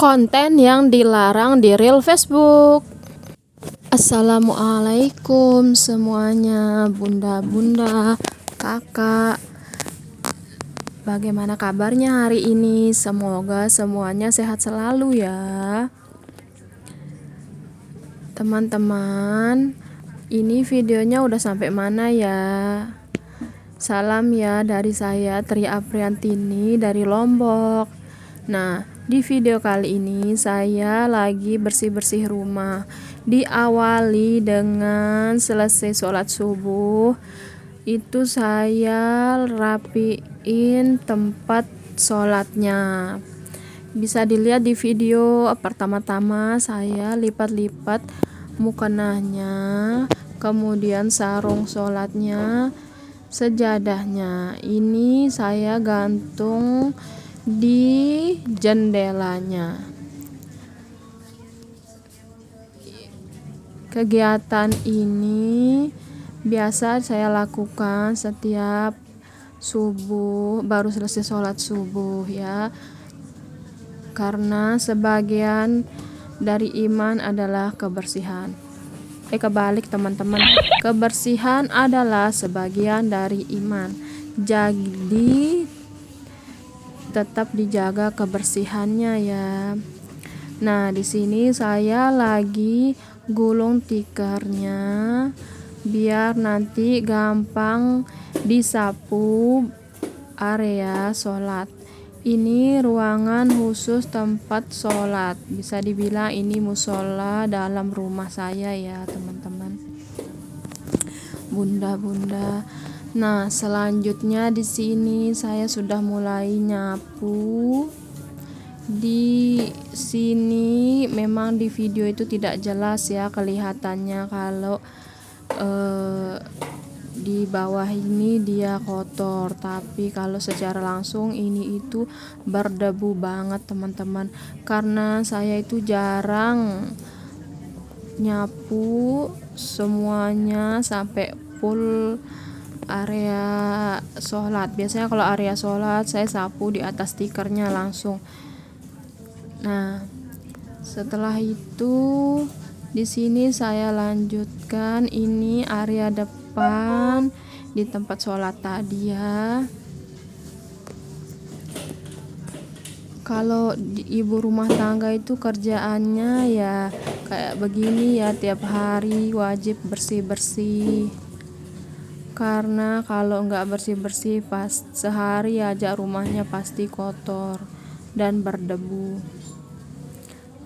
Konten yang dilarang di reel Facebook. Assalamualaikum semuanya, bunda-bunda, kakak. Bagaimana kabarnya hari ini? Semoga semuanya sehat selalu ya. Teman-teman, ini videonya udah sampai mana ya? Salam ya dari saya, Tri Apriantini dari Lombok. Nah, di video kali ini saya lagi bersih-bersih rumah. Diawali dengan selesai sholat subuh, itu saya rapiin tempat sholatnya. Bisa dilihat di video pertama-tama saya lipat-lipat mukenahnya, kemudian sarung sholatnya, sejadahnya. Ini saya gantung di jendelanya. Kegiatan ini biasa saya lakukan setiap subuh, baru selesai sholat subuh ya, karena sebagian dari iman adalah kebersihan. Kebalik teman-teman, kebersihan adalah sebagian dari iman, jadi tetap dijaga kebersihannya ya. Nah, di sini saya lagi gulung tikernya biar nanti gampang disapu area sholat. Ini ruangan khusus tempat sholat, bisa dibilang ini musola dalam rumah saya ya teman-teman, bunda-bunda. Nah, selanjutnya di sini saya sudah mulai nyapu. Di sini memang di video itu tidak jelas ya kelihatannya kalau di bawah ini dia kotor, tapi kalau secara langsung ini itu berdebu banget teman-teman, karena saya itu jarang nyapu semuanya sampai full area sholat. Biasanya kalau area sholat saya sapu di atas stikernya langsung. Nah, setelah itu di sini saya lanjutkan ini area depan di tempat sholat tadi ya. Kalau ibu rumah tangga itu kerjaannya ya kayak begini ya, tiap hari wajib bersih-bersih. Karena kalau nggak bersih-bersih pas sehari aja rumahnya pasti kotor dan berdebu.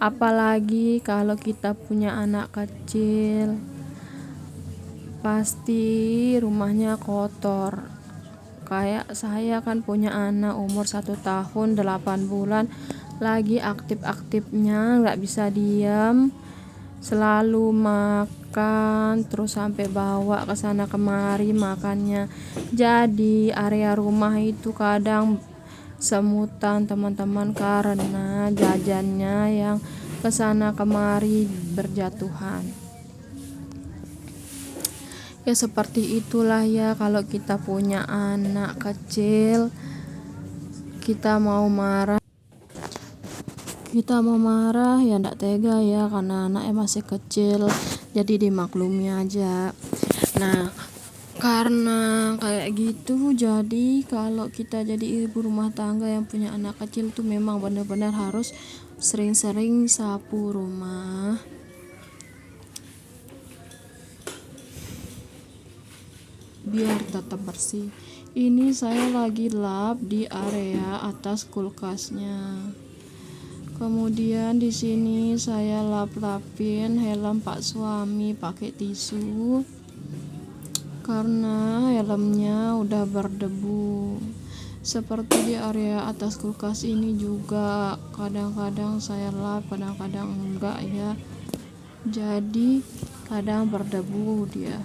Apalagi kalau kita punya anak kecil, pasti rumahnya kotor. Kayak saya kan punya anak umur 1 tahun 8 bulan, lagi aktif-aktifnya, nggak bisa diam, selalu makan terus sampai bawa ke sana kemari makannya. Jadi area rumah itu kadang semutan teman-teman karena jajannya yang ke sana kemari berjatuhan. Ya seperti itulah ya, kalau kita punya anak kecil, kita mau marah ya ndak tega ya, karena anaknya masih kecil, jadi dimaklumi aja. Nah, karena kayak gitu, jadi kalau kita jadi ibu rumah tangga yang punya anak kecil tuh memang benar-benar harus sering-sering sapu rumah, biar tetap bersih. Ini saya lagi lap di area atas kulkasnya. Kemudian di sini saya lap-lapin helm Pak suami pakai tisu, karena helmnya udah berdebu. Seperti di area atas kulkas ini juga kadang-kadang saya lap, kadang-kadang enggak ya. Jadi kadang berdebu dia.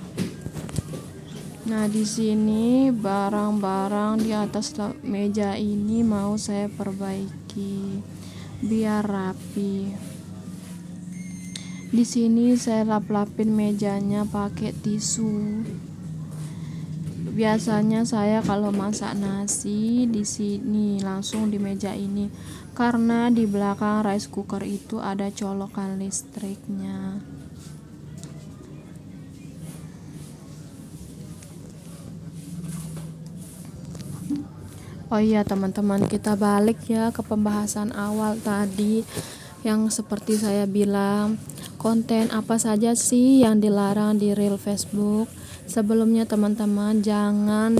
Nah, di sini barang-barang di atas meja ini mau saya perbaiki biar rapi. Di sini saya lap-lapin mejanya pakai tisu. Biasanya saya kalau masak nasi di sini langsung di meja ini, karena di belakang rice cooker itu ada colokan listriknya. Oh iya teman-teman, kita balik ya ke pembahasan awal tadi yang seperti saya bilang, konten apa saja sih yang dilarang di reel Facebook. Sebelumnya teman-teman jangan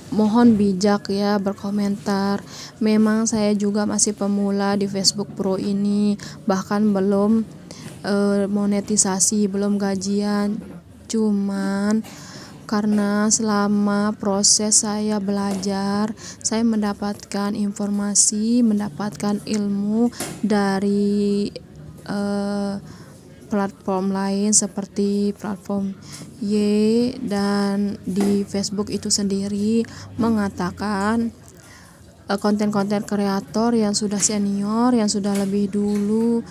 mohon bijak ya berkomentar. Memang saya juga masih pemula di Facebook Pro ini, bahkan belum monetisasi, belum gajian. Cuman karena selama proses saya belajar, saya mendapatkan informasi, mendapatkan ilmu dari platform lain seperti platform Y, dan di Facebook itu sendiri mengatakan konten-konten kreator yang sudah senior, yang sudah lebih dulu,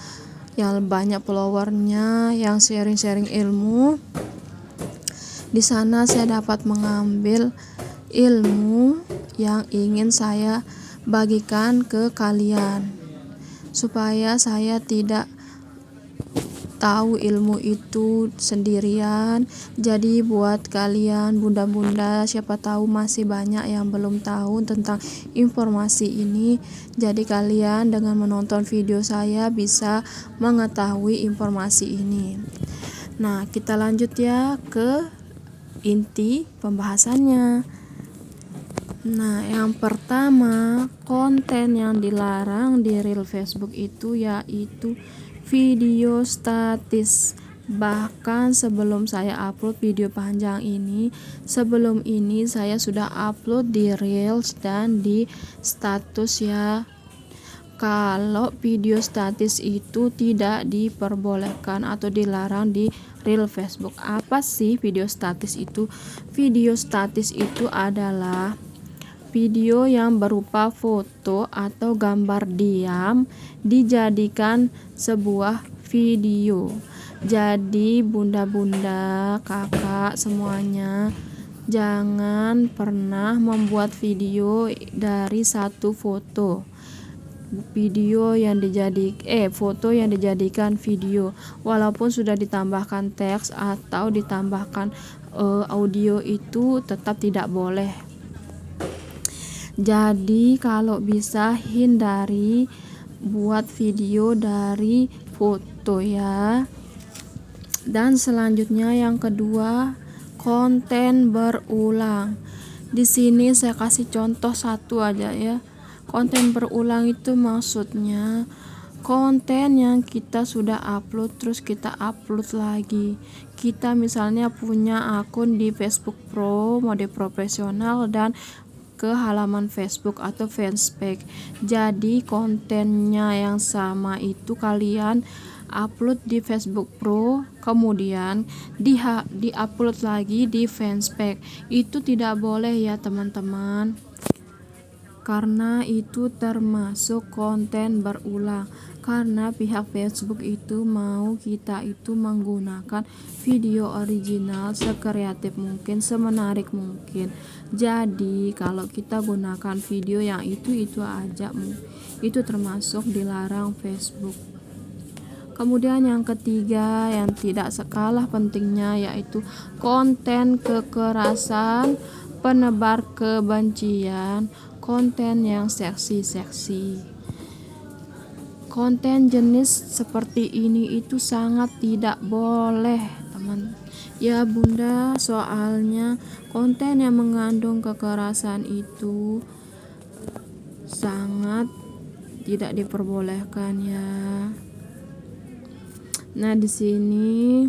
yang banyak followernya, yang sharing-sharing ilmu. Di sana saya dapat mengambil ilmu yang ingin saya bagikan ke kalian, supaya saya tidak tahu ilmu itu sendirian. Jadi buat kalian bunda-bunda, siapa tahu masih banyak yang belum tahu tentang informasi ini. Jadi kalian dengan menonton video saya bisa mengetahui informasi ini. Nah, kita lanjut ya ke inti pembahasannya. Nah, yang pertama, konten yang dilarang di reel Facebook itu yaitu video statis. Bahkan sebelum saya upload video panjang ini, sebelum ini saya sudah upload di reels dan di status ya. Kalau video statis itu tidak diperbolehkan atau dilarang di reel Facebook. Apa sih video statis itu? Video statis itu adalah video yang berupa foto atau gambar diam dijadikan sebuah video. Jadi bunda-bunda, kakak semuanya, jangan pernah membuat video dari satu foto. Foto yang dijadikan video, walaupun sudah ditambahkan teks atau ditambahkan audio, itu tetap tidak boleh. Jadi kalau bisa hindari buat video dari foto ya. Dan selanjutnya yang kedua, konten berulang. Di sini saya kasih contoh satu aja ya. Konten berulang itu maksudnya konten yang kita sudah upload terus kita upload lagi. Kita misalnya punya akun di Facebook Pro mode profesional dan ke halaman Facebook atau fanspage. Jadi kontennya yang sama itu kalian upload di Facebook Pro, kemudian di-upload lagi di fanspage. Itu tidak boleh ya teman-teman, karena itu termasuk konten berulang. Karena pihak Facebook itu mau kita itu menggunakan video original sekreatif mungkin, semenarik mungkin. Jadi kalau kita gunakan video yang itu aja, itu termasuk dilarang Facebook. Kemudian yang ketiga yang tidak sekalah pentingnya yaitu konten kekerasan, penebar kebencian, konten yang seksi-seksi. Konten jenis seperti ini itu sangat tidak boleh, teman. Ya bunda, soalnya konten yang mengandung kekerasan itu sangat tidak diperbolehkan ya. Nah, di sini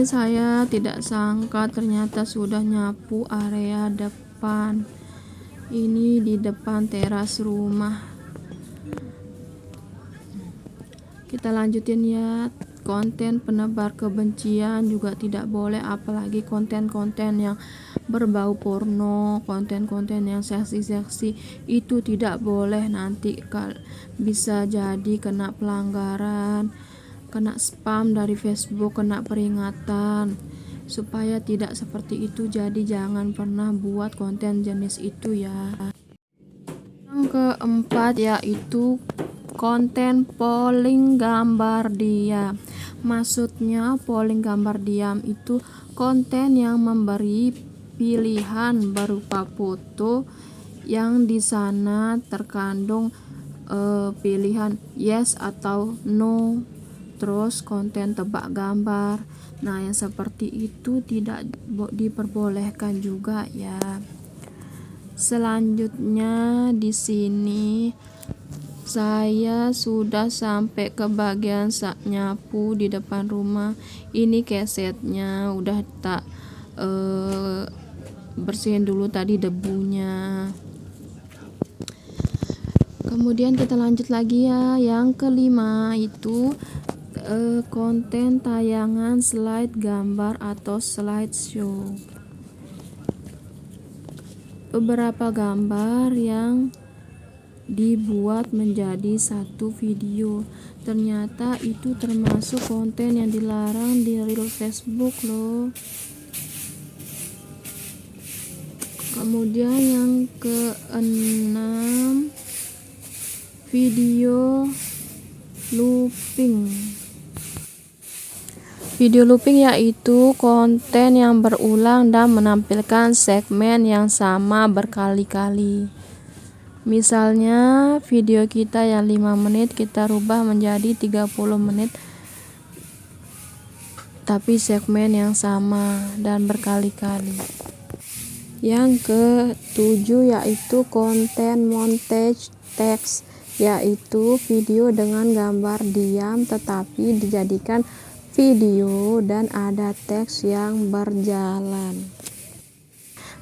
saya tidak sangka ternyata sudah nyapu area depan. Ini di depan teras rumah. Kita lanjutin ya. Konten penebar kebencian juga tidak boleh, apalagi konten-konten yang berbau porno, konten-konten yang seksi-seksi itu tidak boleh. Nanti bisa jadi kena pelanggaran, kena spam dari Facebook, kena peringatan. supaya tidak seperti itu. Jadi jangan pernah buat konten jenis itu ya. Yang keempat yaitu konten polling gambar diam. Maksudnya polling gambar diam itu konten yang memberi pilihan berupa foto yang di sana terkandung pilihan yes atau no, terus konten tebak gambar. Nah, yang seperti itu tidak diperbolehkan juga ya. Selanjutnya di sini saya sudah sampai ke bagian nyapu di depan rumah. Ini kesetnya udah tak bersihin dulu tadi debunya. Kemudian kita lanjut lagi ya. Yang kelima itu konten tayangan slide gambar atau slideshow. Beberapa gambar yang dibuat menjadi satu video. Ternyata itu termasuk konten yang dilarang di real Facebook loh. Kemudian yang keenam, video looping. Video looping yaitu konten yang berulang dan menampilkan segmen yang sama berkali-kali. Misalnya video kita yang 5 menit kita rubah menjadi 30 menit, tapi segmen yang sama dan berkali-kali. Yang ketujuh yaitu konten montage text, yaitu video dengan gambar diam tetapi dijadikan video dan ada teks yang berjalan.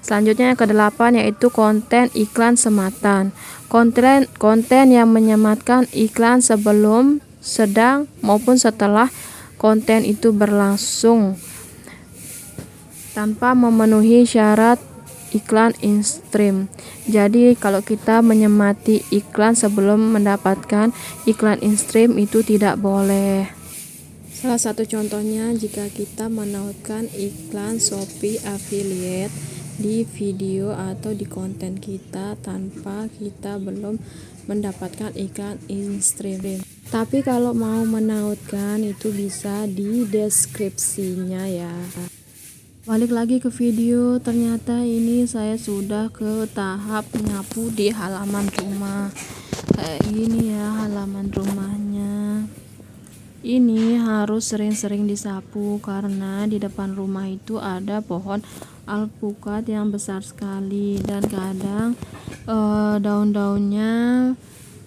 Selanjutnya yang ke-8 yaitu konten iklan sematan. Konten yang menyematkan iklan sebelum, sedang maupun setelah konten itu berlangsung tanpa memenuhi syarat iklan in-stream. Jadi kalau kita menyemati iklan sebelum mendapatkan iklan in-stream itu tidak boleh. Salah satu contohnya jika kita menautkan iklan Shopee affiliate di video atau di konten kita tanpa kita belum mendapatkan iklan in-stream. Tapi kalau mau menautkan itu bisa di deskripsinya ya. Balik lagi ke video, ternyata ini saya sudah ke tahap nyapu di halaman rumah. Kayak gini ya halaman rumahnya. Ini harus sering-sering disapu karena di depan rumah itu ada pohon alpukat yang besar sekali dan kadang daun-daunnya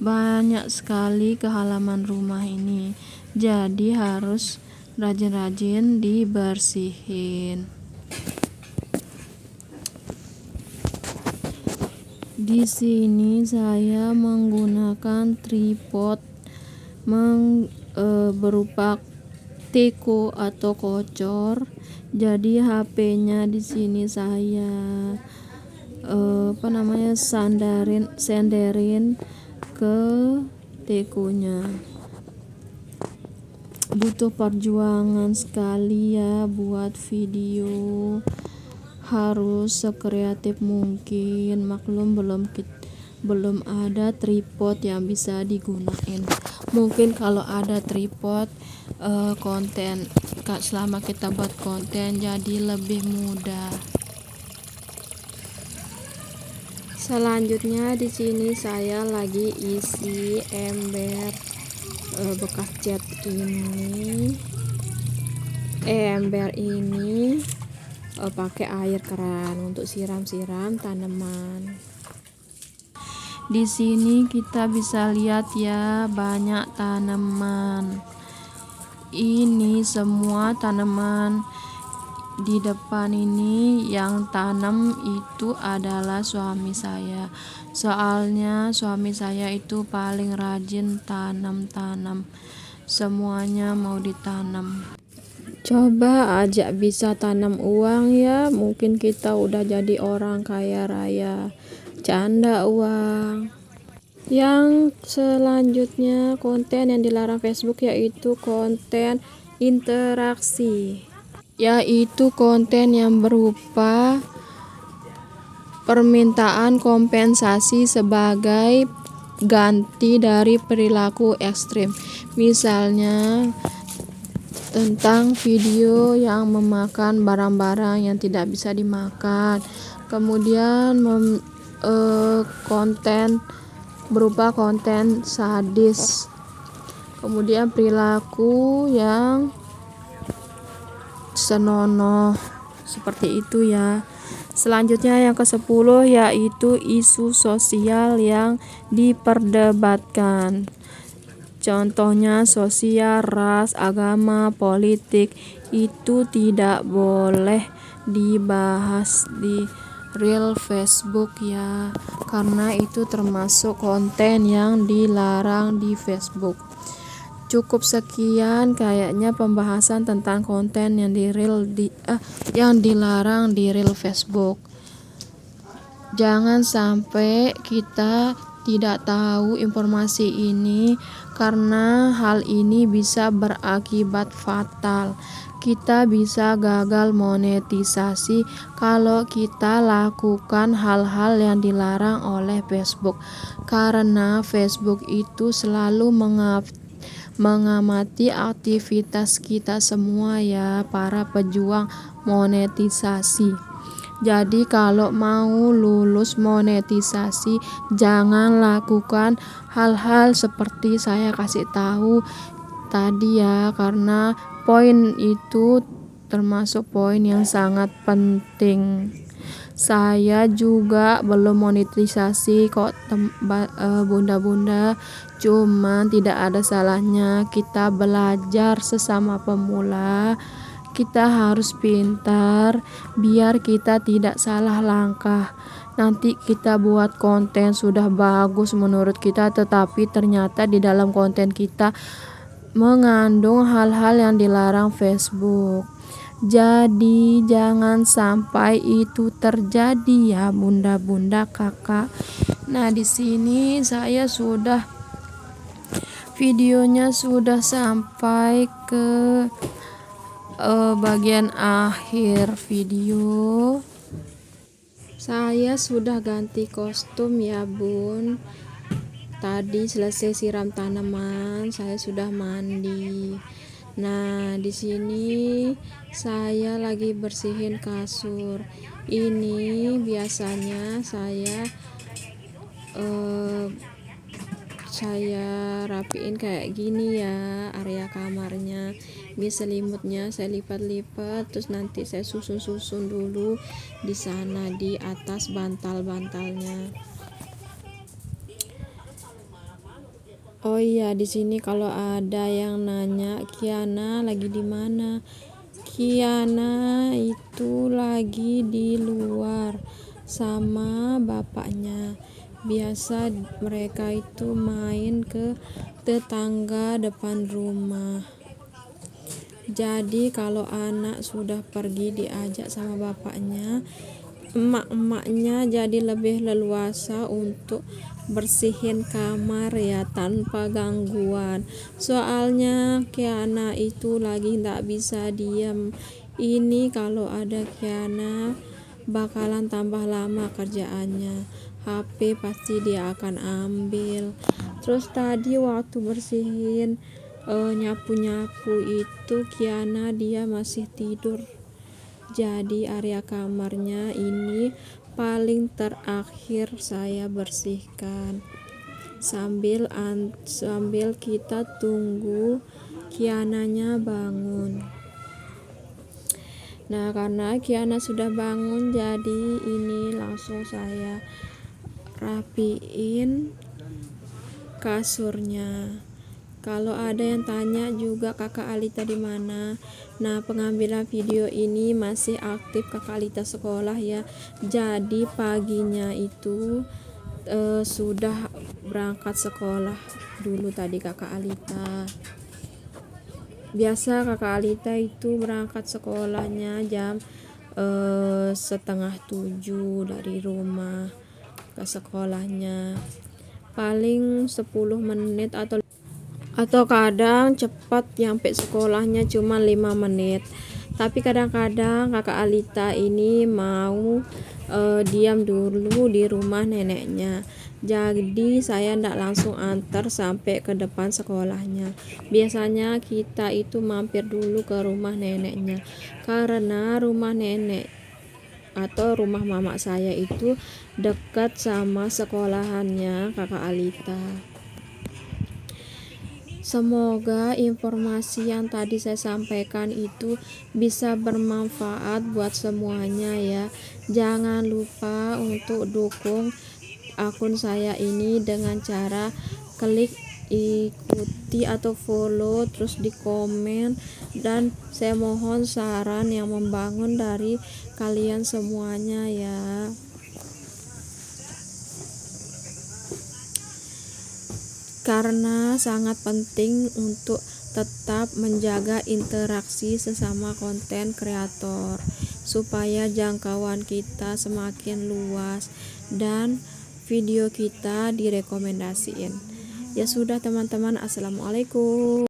banyak sekali ke halaman rumah ini. Jadi harus rajin-rajin dibersihin. Di sini saya menggunakan tripod berupa teko atau kocor. Jadi HP-nya di sini saya senderin ke tekonya. Butuh perjuangan sekali ya buat video, harus sekreatif mungkin. Maklum belum ada tripod yang bisa digunain. Mungkin kalau ada tripod konten selama kita buat konten jadi lebih mudah. Selanjutnya di sini saya lagi isi ember bekas cat ini. Ember ini pakai air keran untuk siram-siram tanaman. Di sini kita bisa lihat ya banyak tanaman. Ini semua tanaman di depan ini yang tanam itu adalah suami saya. Soalnya suami saya itu paling rajin tanam-tanam. Semuanya mau ditanam. Coba aja bisa tanam uang ya, mungkin kita udah jadi orang kaya raya. Canda uang. Yang selanjutnya konten yang dilarang Facebook yaitu konten interaksi. yaitu konten yang berupa permintaan kompensasi sebagai ganti dari perilaku ekstrim. Misalnya tentang video yang memakan barang-barang yang tidak bisa dimakan. Kemudian konten berupa konten sadis. Kemudian perilaku yang senonoh seperti itu ya. Selanjutnya yang ke-10 yaitu isu sosial yang diperdebatkan. Contohnya sosial, ras, agama, politik itu tidak boleh dibahas di reel Facebook ya, karena itu termasuk konten yang dilarang di Facebook. Cukup sekian kayaknya pembahasan tentang konten yang yang dilarang di reel Facebook. Jangan sampai kita tidak tahu informasi ini, karena hal ini bisa berakibat fatal. Kita bisa gagal monetisasi kalau kita lakukan hal-hal yang dilarang oleh Facebook, karena Facebook itu selalu mengamati aktivitas kita semua ya, para pejuang monetisasi. Jadi kalau mau lulus monetisasi, jangan lakukan hal-hal seperti saya kasih tahu tadi ya, karena poin itu termasuk poin yang sangat penting. Saya juga belum monetisasi kok bunda-bunda, cuman tidak ada salahnya kita belajar sesama pemula. Kita harus pintar biar kita tidak salah langkah. Nanti kita buat konten sudah bagus menurut kita, tetapi ternyata di dalam konten kita mengandung hal-hal yang dilarang Facebook. Jadi jangan sampai itu terjadi ya bunda-bunda, kakak. Nah, di sini saya sudah videonya sudah sampai ke bagian akhir video. Saya sudah ganti kostum ya bun. Tadi selesai siram tanaman, saya sudah mandi. Nah, di sini saya lagi bersihin kasur. Ini biasanya saya rapiin kayak gini ya, area kamarnya. Ini selimutnya saya lipat-lipat, terus nanti saya susun-susun dulu di sana di atas bantal-bantalnya. Oh iya, di sini kalau ada yang nanya Kiana lagi di mana? Kiana itu lagi di luar sama bapaknya. Biasa mereka itu main ke tetangga depan rumah. Jadi kalau anak sudah pergi diajak sama bapaknya, emak-emaknya jadi lebih leluasa untuk bersihin kamar ya tanpa gangguan. Soalnya Kiana itu lagi nggak bisa diam. Ini kalau ada Kiana bakalan tambah lama kerjaannya. HP pasti dia akan ambil. Terus tadi waktu bersihin nyapu-nyapu itu Kiana dia masih tidur. Jadi area kamarnya ini paling terakhir saya bersihkan sambil kita tunggu Kiananya bangun. Nah, karena Kiana sudah bangun, jadi ini langsung saya rapiin kasurnya. Kalau ada yang tanya juga kakak Alita di mana? Nah, pengambilan video ini masih aktif kakak Alita sekolah ya. Jadi paginya itu sudah berangkat sekolah dulu tadi kakak Alita. Biasa kakak Alita itu berangkat sekolahnya jam 6:30 dari rumah ke sekolahnya. Paling 10 menit atau kadang cepat nyampe sekolahnya cuma 5 menit. Tapi kadang-kadang kakak Alita ini mau diam dulu di rumah neneknya. Jadi saya ndak langsung antar sampai ke depan sekolahnya. Biasanya kita itu mampir dulu ke rumah neneknya, karena rumah nenek atau rumah mama saya itu dekat sama sekolahannya kakak Alita. Semoga informasi yang tadi saya sampaikan itu bisa bermanfaat buat semuanya ya. Jangan lupa untuk dukung akun saya ini dengan cara klik ikuti atau follow, terus di komen, dan saya mohon saran yang membangun dari kalian semuanya ya. Karena sangat penting untuk tetap menjaga interaksi sesama konten kreator supaya jangkauan kita semakin luas dan video kita direkomendasiin. Ya sudah teman-teman, assalamualaikum.